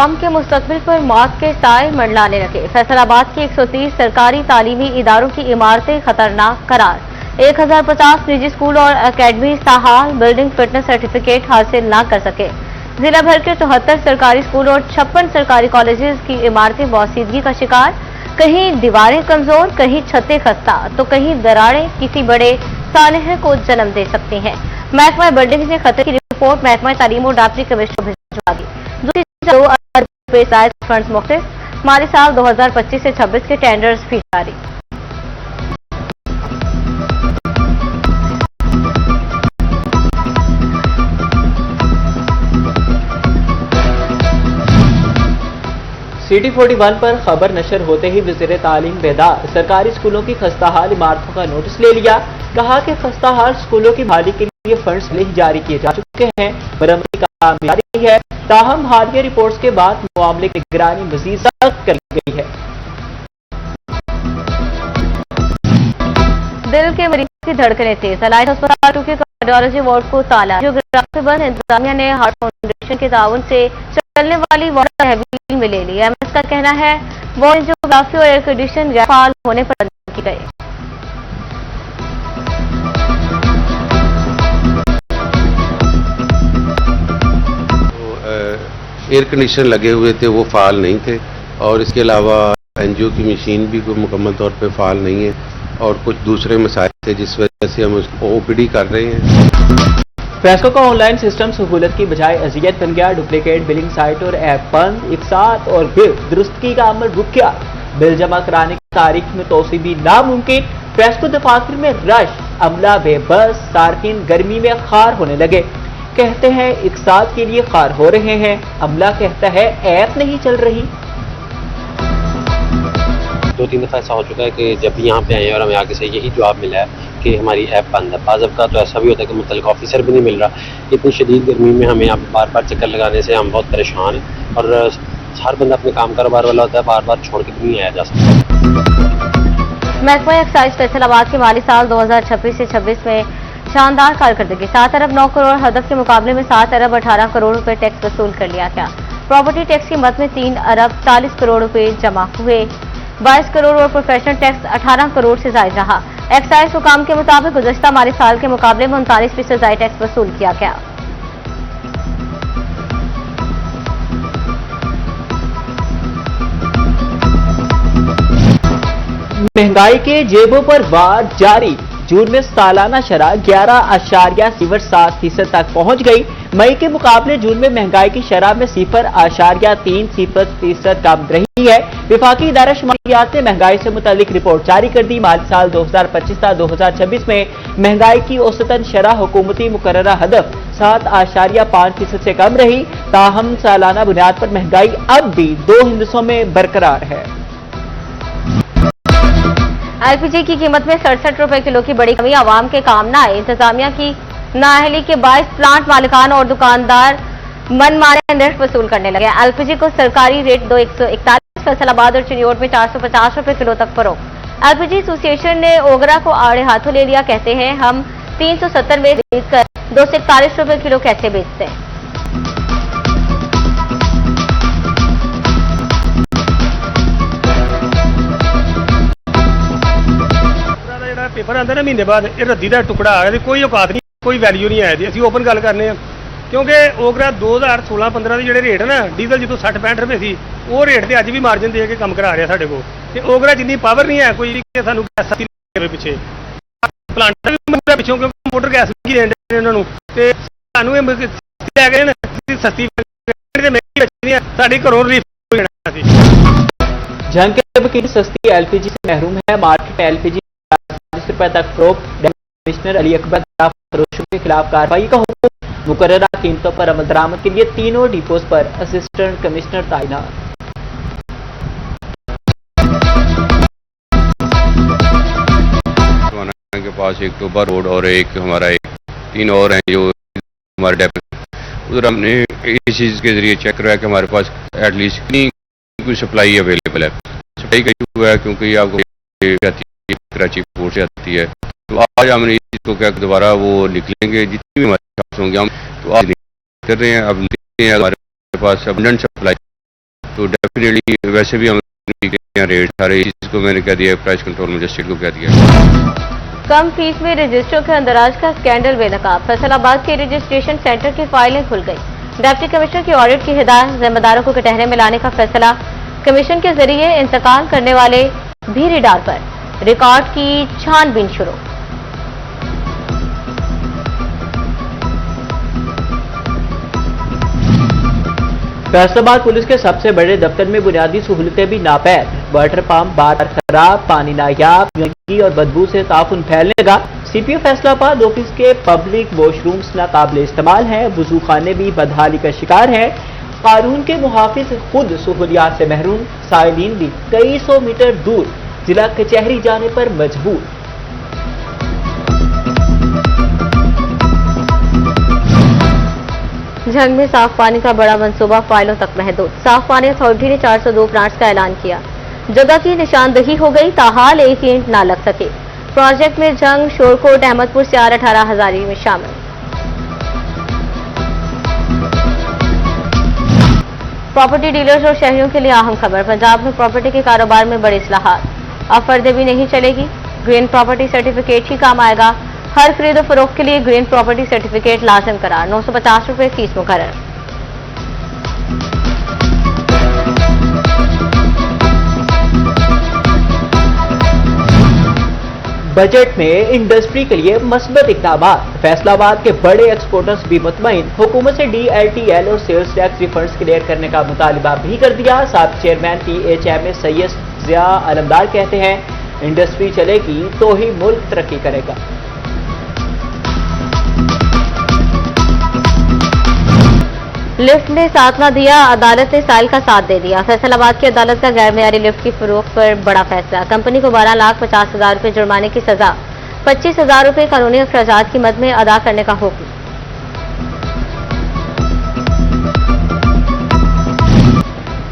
कौम के मुस्तकबिल पर मौत के साए मंडलाने लगे। फैसलाबाद की 130 सरकारी तालीमी इदारों की इमारतें खतरनाक करार। 1050 निजी स्कूल और अकेडमी साहाल बिल्डिंग फिटनेस सर्टिफिकेट हासिल न कर सके। जिला भर के 74 सरकारी स्कूल और 56 सरकारी कॉलेजेस की इमारतें बौसीदगी का शिकार। कहीं दीवारें कमजोर, कहीं छतें खस्ता, तो कहीं दरारें किसी बड़े सानहे को जन्म दे सकती हैं। महकमा बिल्डिंग ने खतरे की रिपोर्ट महकमा तालीम और डिप्टी कमिश्नर को भिजवा दी। दूसरी 2 अरब रुपए जायद फंड्स मुख्तलिफ। माली साल 2025 से 26 के टेंडर्स भी जारी। सिटी 41 पर खबर नशर होते ही वज़ीर तालीम बेदार सरकारी स्कूलों की खस्ताहाल इमारतों का नोटिस ले लिया। कहा कि खस्ताहाल स्कूलों की बहाली के लिए फंड्स पहले ही जारी किए जा चुके हैं, मरम्मती का काम जारी है। ताहम हालिया रिपोर्ट्स के बाद मामले की निगरानी मजीद सख्त कर ली गई है। दिल के मरीज की धड़कनें तेज। अलाइड अस्पताल के कार्डियोलॉजी वार्ड को ताला। जियोग्राफी बंद। इंतजामिया ने हार्ट फाउंडेशन के ताउन से चलने वाली वार्ड तहवील में ले ली। एमएस का कहना है वो जियोग्राफी और एयर कंडीशन गैर फाल होने पर बंद की गई। एयर कंडीशन लगे हुए थे, वो फाल नहीं थे, और इसके अलावा एनजीओ की मशीन भी कोई मुकम्मल तौर पे फाल नहीं है, और कुछ दूसरे मसाइल थे जिस वजह से हम उसको ओपीडी कर रहे हैं। फैसलों का ऑनलाइन सिस्टम सहूलत की बजाय अजियत बन गया। डुप्लीकेट बिलिंग साइट और ऐप बंद। एक साथ और बिल दुरुस्तगी का अमल रुक गया। बिल जमा कराने की तारीख में तोसी भी नामुमकिन। फैसलों दफातर में रश, अमला बेबस, सार्किन गर्मी में खार होने लगे। कहते हैं एक साल के लिए खार हो रहे हैं, अमला कहता है ऐप नहीं चल रही। 2-3 दफ़ा ऐसा हो चुका है कि जब भी यहाँ पे आए हैं और हमें आगे से यही जवाब मिला है कि हमारी ऐप बंद है। बाज़ का तो ऐसा भी होता है कि मुतल्लिक़ ऑफिसर भी नहीं मिल रहा। इतनी शदीद गर्मी में हमें यहाँ बार बार चक्कर लगाने से हम बहुत परेशान हैं, और हर बंदा अपने काम कारोबार वाला होता है, बार बार छोड़ के नहीं आया जा सकता। महकमा एक्साइज फैसलाबाद के माली साल 2026 से 26 में शानदार कारकर्दगी। 7 अरब 9 करोड़ हदफ के मुकाबले में 7 अरब 18 करोड़ रुपए टैक्स वसूल कर लिया गया। प्रॉपर्टी टैक्स की मद में 3 अरब 40 करोड़ रुपए जमा हुए। 22 करोड़ और प्रोफेशनल टैक्स 18 करोड़ से जायद रहा। एक्साइज हुकाम के मुताबिक गुज़श्ता माली साल के मुकाबले में 39% जायद टैक्स वसूल किया गया। महंगाई के जेबों पर वार जारी। जून में सालाना शरह 11.07% तक पहुंच गई। मई के मुकाबले जून में महंगाई की शरह में 0.3% कम रही है। विफाकी इदारा शुमारियात ने महंगाई से मुतालिक रिपोर्ट जारी कर दी। माली साल 2025-2026 में महंगाई की औसतन शरह हुकूमती मुकर्ररा हदफ 7.5% से कम रही। ताहम सालाना बुनियाद पर महंगाई अब भी 2 हिस्सों में बरकरार है। एलपीजी की कीमत में 67 रुपए किलो की बड़ी कमी। आवाम के काम न आए। इंतजामिया की नाअहली के बायस प्लांट मालिकान और दुकानदार मनमाने नर्ख वसूल करने लगे। एलपीजी को सरकारी रेट 141 फैसलाबाद और चिनियोट में 450 रुपए किलो तक फरोख्त। एलपीजी एसोसिएशन ने ओगरा को आड़े हाथों ले लिया। कहते हैं हम 370 में बेचकर 241 रुपए किलो कैसे बेचते हैं। पेपर आंदा ना महीने बाद ये रद्दी का टुकड़ा आ गया, कोई औकात नहीं, कोई वैल्यू नहीं आया। असं ओपन गल करने क्योंकि ओगरा 2016-15 के जोड़े रेट है ना, डीजल जो 60-65 रुपए थी, वो रेट से अज भी मार्जिन दे के काम करा रहा साढ़े को। ओगरा जिन्नी पावर नहीं है कोई सानू पिछे प्लांट पिछों क्योंकि मोटर गैस उन्होंने सस्ती साड़ी घरों रिलीफ हो जाना। जंग के वकील सस्ती एलपीजी से महरूम है। मार्केट में एलपीजी रुपए तक फरोख्त। कमिश्नर अली अकबर फरोशों के खिलाफ कार्रवाई का हुक्म। मुकर्ररा कीमतों पर अमल दरामद के लिए तीनों डिपोज पर असिस्टेंट कमिश्नर तैनात। के पास एक टोबा रोड और एक हमारा 3 और हैं जो हमारे डेपो, उधर हमने इस चीज़ के जरिए चेक करवाया कि हमारे पास एटलीस्ट कितनी सप्लाई अवेलेबल है। सप्लाई का हुआ है क्योंकि आपको कराची पोर्ट से आती है, तो आज हमने इसको क्या दोबारा वो निकलेंगे जितनी भी हमारे होंगे हम, तो आज कर रहे हैं। अब हमारे पास अबंडेंट सप्लाई तो डेफिनेटली वैसे भी हम रेट सारे चीज़ को मैंने कह दिया, प्राइस कंट्रोल मजिस्ट्रेट को कह दिया। कम फीस में रजिस्ट्रियों के अंदराज का स्कैंडल बेनकाब। फैसलाबाद के रजिस्ट्रेशन सेंटर की फाइलें खुल गई। डिप्टी कमिश्नर की ऑडिट की हिदायत, जिम्मेदारों को कटहरे में लाने का फैसला। कमीशन के जरिए इंतकाल करने वाले भीरीडार पर रिकॉर्ड की छानबीन शुरू। फैसलाबाद पुलिस के सबसे बड़े दफ्तर में बुनियादी सहूलतें भी नापैद। वाटर पंप बार खराब, पानी नायाब, गंदगी और बदबू से ताफुन फैलने लगा। सीपीओ फैसलाबाद ऑफिस के पब्लिक वॉशरूम्स नाकाबिले इस्तेमाल हैं। वजू खाने भी बदहाली का शिकार हैं। कानून के मुहाफिज खुद सहूलियात से महरूम। साइलिन भी कई सौ मीटर दूर जिला कचहरी जाने पर मजबूर। झंग में साफ पानी का बड़ा मंसूबा फाइलों तक महदूद। साफ पानी अथॉरिटी ने 402 प्लांट्स का ऐलान किया। जगह की निशानदही हो गई, ताहाल एक ईंट ना लग सके। प्रोजेक्ट में झंग, शोरकोट, अहमदपुर से 18 हजारी में शामिल। प्रॉपर्टी डीलर्स और शहरियों के लिए अहम खबर। पंजाब में प्रॉपर्टी के कारोबार में बड़ी इस्लाहात। अब फर्दे भी नहीं चलेगी। ग्रीन प्रॉपर्टी सर्टिफिकेट ही काम आएगा। हर खरीदो फरोख्त के लिए ग्रीन प्रॉपर्टी सर्टिफिकेट लाजिम करार। 950 रुपए फीस मुकर्रर। बजट में इंडस्ट्री के लिए मस्बत इक़दाम। फैसलाबाद के बड़े एक्सपोर्टर्स भी मुतमईन। हुकूमत से DLTL और सेल्स टैक्स रिफंड्स क्लियर करने का मुतालिबा भी कर दिया। साबिक़ चेयरमैन PHMA सैयद ज़िया अलमदार कहते हैं, इंडस्ट्री चलेगी तो ही मुल्क तरक्की करेगा। लिफ्ट ने साथ न दिया, अदालत ने साइल का साथ दे दिया। फैसलाबाद की अदालत का गैर मेयारी लिफ्ट की फरोख्त पर बड़ा फैसला। कंपनी को 12,50,000 रुपए जुर्माने की सजा, 25,000 रुपए कानूनी अखराजात की मद में अदा करने का हुक्म।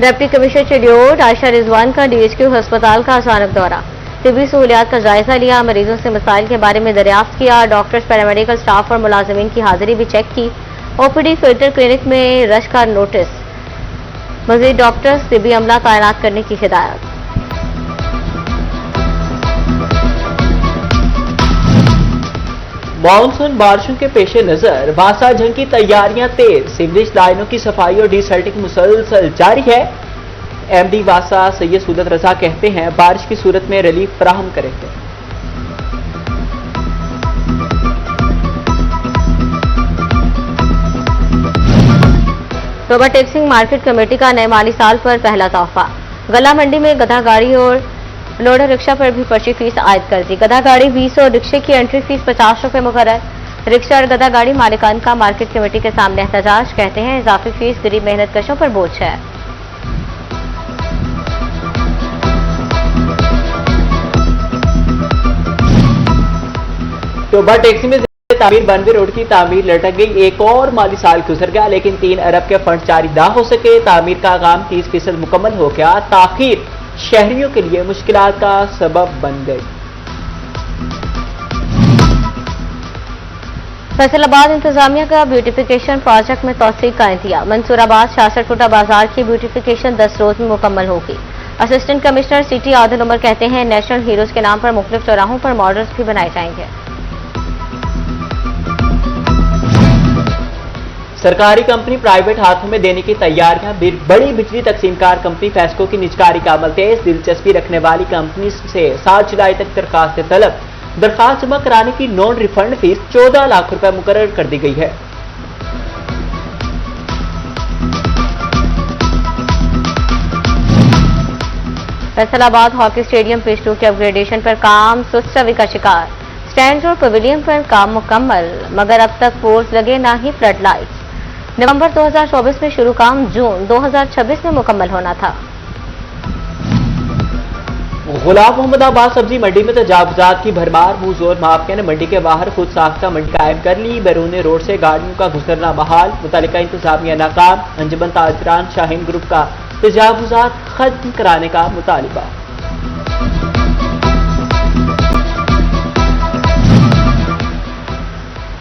Deputy commissioner schedule Ayesha Rizwan का DHQ अस्पताल का अचानक दौरा। तिबी सहूलियात का जायजा लिया, मरीजों से मसाइल के बारे में दरियाफ्त किया। डॉक्टर्स, पैरामेडिकल स्टाफ और मुलाजिमीन की हाजिरी भी चेक की। OPD फिल्टर क्लिनिक में रश का नोटिस। मजीद डॉक्टर्स, तिबी अमला तैनात करने की हिदायत। मानसून बारिशों के पेश नजर वासा जंग की तैयारियां तेज। सीवरेज लाइनों की सफाई और डिसल्टिंग मुसलसल जारी है। MD वासा सैयद सूदत रजा कहते हैं, बारिश की सूरत में रिलीफ फराहम करेंगे। रोबा टैक्सिंग मार्केट कमेटी का नए माली साल पर पहला तोहफा। गला मंडी में गधा गाड़ी और लोडर रिक्शा पर भी पर्ची फीस आयद कर दी। गधा गाड़ी 20 और रिक्शे की एंट्री फीस 50 रुपए मुकर्रर। रिक्शा और गधा गाड़ी मालिकान का मार्केट कमेटी के सामने एहतजाज। कहते हैं, इजाफी फीस गरीब मेहनत कशों पर बोझ है। रोबा टैक्सी में तामीर बनवे रोड की तामीर लटक गई। एक और माली साल गुजर गया, लेकिन 3 अरब के फंड जारी ना हो सके। तामीर का काम 30% मुकम्मल हो गया। ताखीर शहरियों के लिए मुश्किलात का सबब बन गई। फैसलाबाद इंतजामिया का ब्यूटिफिकेशन प्रोजेक्ट में तौसीक का इंतजाम। मंसूराबाद 66 फुटा बाजार की ब्यूटिफिकेशन 10 रोज में मुकम्मल होगी। Assistant commissioner city Adil Umar कहते हैं, नेशनल हीरोज के नाम पर मुख्तलिफ चौराहों पर मॉडल्स भी बनाए जाएंगे। सरकारी कंपनी प्राइवेट हाथों में देने की तैयारियां। बड़ी बिजली तकसीमकार कंपनी फैस्को की निजकारी का अमल तेज। दिलचस्पी रखने वाली कंपनी से 7 जुलाई तक दरखास्त तलब। दरखास्त जमा कराने की नॉन रिफंड फीस 14 लाख रुपए मुकर्रर कर दी गई है। फैसलाबाद हॉकी स्टेडियम फेज 2 के अपग्रेडेशन पर काम सुस्त रवि का शिकार। स्टैंड और पवेलियन पर काम मुकम्मल, मगर अब तक पोल्स लगे ना ही फ्लड लाइट्स। नवंबर 2024 में शुरू काम जून 2026 में मुकम्मल होना था। गुलाम मोहम्मदाबाद सब्जी मंडी में तजावुजात की भरमार। मुंहजोर माफिया ने मंडी के बाहर खुद साख्ता मंडी कायम कर ली। बैरून रोड से गाड़ियों का गुजरना बहाल। मुतल्लिका इंतजामिया नाकाम। अंजुमन ताजरान शाहीन ग्रुप का तजावुजात खत्म कराने का मुतालिबा।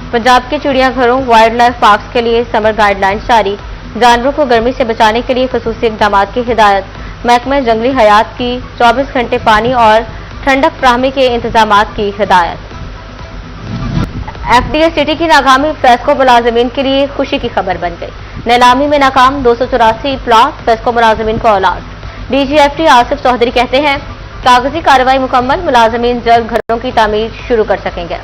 पंजाब के चिड़ियाघरों, वाइल्ड लाइफ पार्क के लिए समर गाइडलाइंस जारी। जानवरों को गर्मी से बचाने के लिए खसूसी इक़दाम की हिदायत। महकमा जंगली हयात की 24 घंटे पानी और ठंडक फराहमी के इंतजाम की हिदायत। एफडीए सिटी की नाकामी फेस्को मुलाजमीन के लिए खुशी की खबर बन गई। नीलामी में नाकाम 284 प्लाट, फेस्को मुलाजमीन को अलॉट। डीजीएफटी आसिफ चौधरी कहते हैं कागजी कार्रवाई मुकम्मल, मुलाजमीन जल्द घरों की तामीर शुरू कर सकेंगे।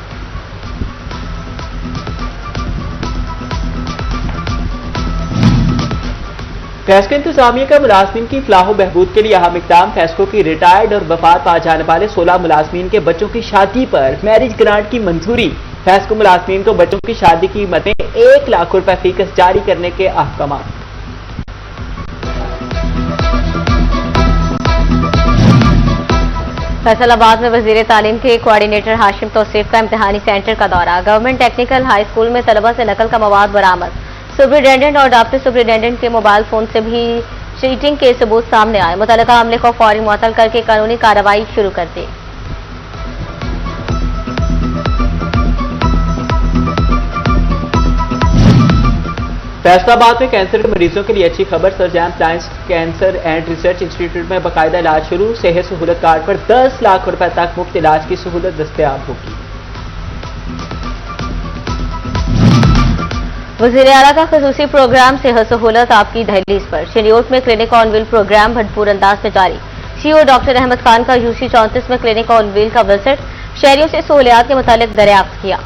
फेस्को इंतजामिया का मुलाजमीन की फलाह बहबूद के लिए अहम इक़दाम। फेस्को की रिटायर्ड और वफात पा जाने वाले 16 मुलाजमीन के बच्चों की शादी पर मैरिज ग्रांट की मंजूरी। फेस्को मुलाजमीन को बच्चों की शादी की कीमतें 1 लाख रुपए फीकस जारी करने के अहकाम। फैसलाबाद में वजीर तालीम के कोऑर्डिनेटर हाशिम तौसीफ का इम्तिहानी सेंटर का दौरा। गवर्नमेंट टेक्निकल हाई स्कूल में तलबा से नकल का मवाद बरामद। सुपरिटेंडेंट और डिप्टी सुपरिटेंडेंट के मोबाइल फोन से भी चीटिंग के सबूत सामने आए। मुतल्लिका अमले को फौरी मुअत्तल करके कानूनी कार्रवाई शुरू कर दी। फैसलाबाद में कैंसर के मरीजों के लिए अच्छी खबर। Sir James Lyons cancer and research institute में बाकायदा इलाज शुरू। सेहत सहूलत कार्ड पर 10 लाख रुपए तक मुफ्त इलाज की सहूलत दस्तयाब होगी। वज़ीर आला का खसूसी प्रोग्राम सेहत सहूलत आपकी दहलीज पर। शनियोट में क्लिनिक ऑन व्हील प्रोग्राम भरपूर अंदाज में जारी। सीईओ डॉक्टर अहमद खान का यूसी 34 में क्लिनिक ऑन व्हील का विजिट। शहरियों से सहूलियात के मुतालिक दरियाफ्त किया।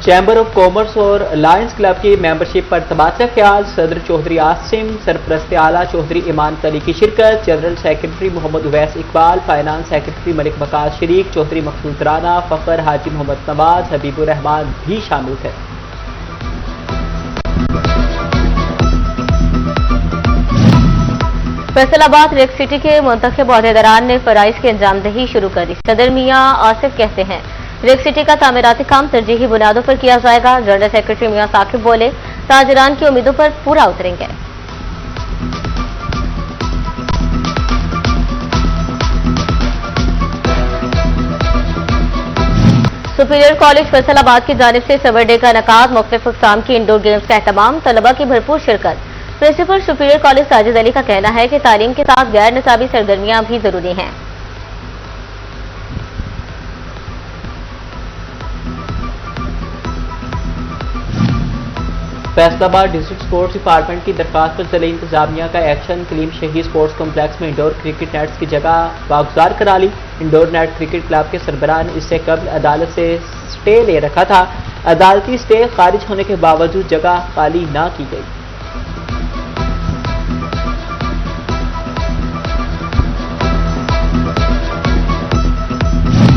चैम्बर ऑफ कॉमर्स और लायंस क्लब की मेंबरशिप पर तबादला ख्याल। सदर चौधरी आसिम, सरपरस्त आला चौधरी इमान अली की शिरकत। General secretary Mohammad Uwais Iqbal, finance secretary Malik Waqas शरीक, चौधरी मकसूद राना, फखर हाजी मोहम्मद नवाज, हबीबुर रहमान भी शामिल थे। फैसलाबाद रेक सिटी के मुंतखब ओहदेदारान ने फराइज की अंजामदही शुरू कर दी। सदर मियां आसिफ कहते हैं रेक सिटी का तामीराती काम तरजीही बुनियादों पर किया जाएगा। जनरल सेक्रेटरी मियां साकिब बोले ताजरान की उम्मीदों पर पूरा उतरेंगे। सुपीरियर कॉलेज फैसलाबाद की जानिब से समर डे का इनेकाद। मुख्तलिफ अक़साम की इंडोर गेम्स का एहतमाम। तलबा की भरपूर शिरकत। Principal superior college Sajid Ali का कहना है कि तालीम के साथ गैर निसाबी सरगर्मियां भी जरूरी हैं। फैसलाबाद डिस्ट्रिक्ट स्पोर्ट्स डिपार्टमेंट की दरखास्त पर जिले इंतजामिया का एक्शन। कलीम शहीद स्पोर्ट्स कॉम्प्लेक्स में इंडोर क्रिकेट नेट्स की जगह वागुजार करा ली। इंडोर नेट क्रिकेट क्लब के सरबराह ने इससे कबल अदालत से स्टे ले रखा था। अदालती स्टे खारिज होने के बावजूद जगह खाली ना की गई।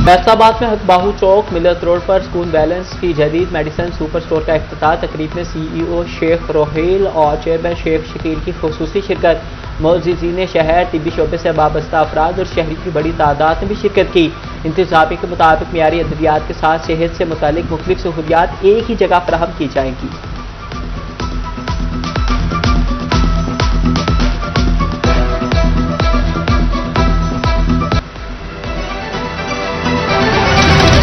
फैसलाबाद में हकबाहू चौक मिलत रोड पर स्कूल बैलेंस की जदीद मेडिसिन सुपर स्टोर का इफ्तिताह। तकरीब में सीईओ शेख रोहेल और चेयरमैन शेख शकील की खुसूसी शिरकत। मुअज़्ज़िज़ीन शहर, तिब्बी शोबे से वाबस्ता अफराद और शहरी की बड़ी तादाद ने भी शिरकत की। इंतज़ामिया के मुताबिक मियारी अद्वियात के साथ सेहत से मुतालिक मुख्तलिफ सहूलियात एक ही जगह फराहम की जाएंगी।